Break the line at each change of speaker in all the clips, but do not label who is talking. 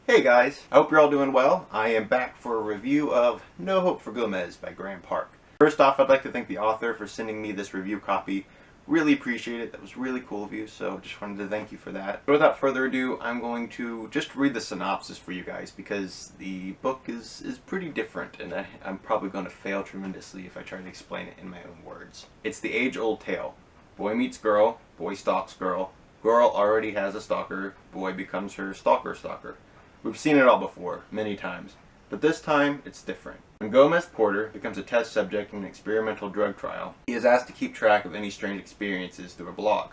Hey guys, I hope you're all doing well. I am back for a review of No Hope for Gomez by Parke. First off, I'd like to thank the author for sending me this review copy. Really appreciate it. That was really cool of you, so just wanted to thank you for that. But without further ado, I'm going to just read the synopsis for you guys because the book is pretty different and I'm probably going to fail tremendously if I try to explain it in my own words. It's the age-old tale. Boy meets girl, boy stalks girl, girl already has a stalker, boy becomes her stalker. We've seen it all before, many times, but this time it's different. When Gomez Porter becomes a test subject in an experimental drug trial, he is asked to keep track of any strange experiences through a blog.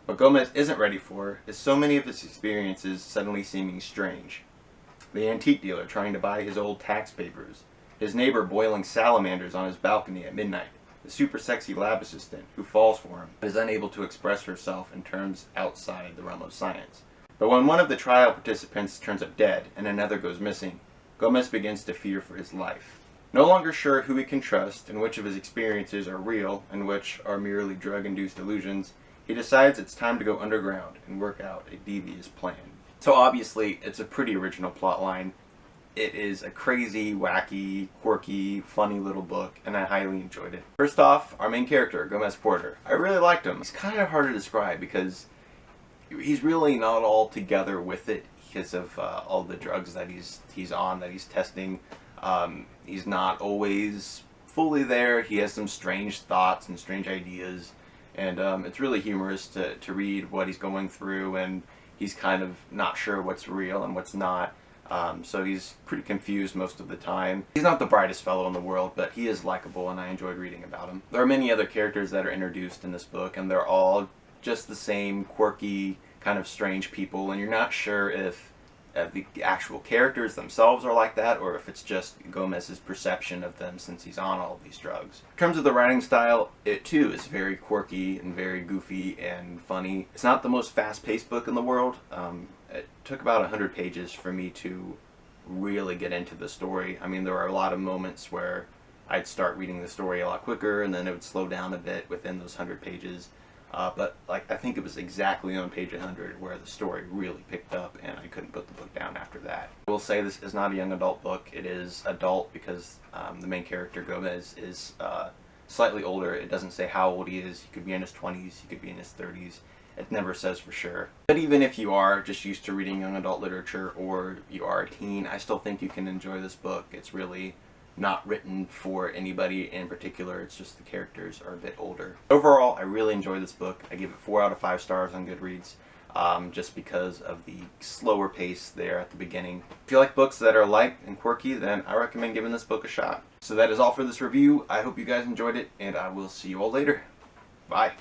What Gomez isn't ready for is so many of his experiences suddenly seeming strange. The antique dealer trying to buy his old tax papers, his neighbor boiling salamanders on his balcony at midnight, the super sexy lab assistant who falls for him but is unable to express herself in terms outside the realm of science. But when one of the trial participants turns up dead and another goes missing, Gomez begins to fear for his life. No longer sure who he can trust and which of his experiences are real and which are merely drug-induced illusions, he decides it's time to go underground and work out a devious plan. So obviously, it's a pretty original plotline. It is a crazy, wacky, quirky, funny little book, and I highly enjoyed it. First off, our main character, Gomez Porter. I really liked him. He's kind of hard to describe because he's really not all together with it because of all the drugs that he's on, that he's testing. He's not always fully there. He has some strange thoughts and strange ideas, and it's really humorous to read what he's going through, and he's kind of not sure what's real and what's not. So he's pretty confused most of the time. He's not the brightest fellow in the world, but he is likable, and I enjoyed reading about him. There are many other characters that are introduced in this book, and they're all just the same quirky, kind of strange people, and you're not sure if the actual characters themselves are like that or if it's just Gomez's perception of them since he's on all these drugs. In terms of the writing style, it too is very quirky and very goofy and funny. It's not the most fast-paced book in the world. It took about 100 pages for me to really get into the story. I mean, there are a lot of moments where I'd start reading the story a lot quicker and then it would slow down a bit within those 100 pages. But I think it was exactly on page 100 where the story really picked up and I couldn't put the book down after that. I will say this is not a young adult book. It is adult because the main character, Gomez, is slightly older. It doesn't say how old he is. He could be in his 20s, he could be in his 30s. It never says for sure. But even if you are just used to reading young adult literature or you are a teen, I still think you can enjoy this book. It's really not written for anybody in particular. It's just the characters are a bit older. Overall, I really enjoyed this book. I give it 4 out of 5 stars on Goodreads, just because of the slower pace there at the beginning. If you like books that are light and quirky, then I recommend giving this book a shot. So that is all for this review. I hope you guys enjoyed it, and I will see you all later. Bye.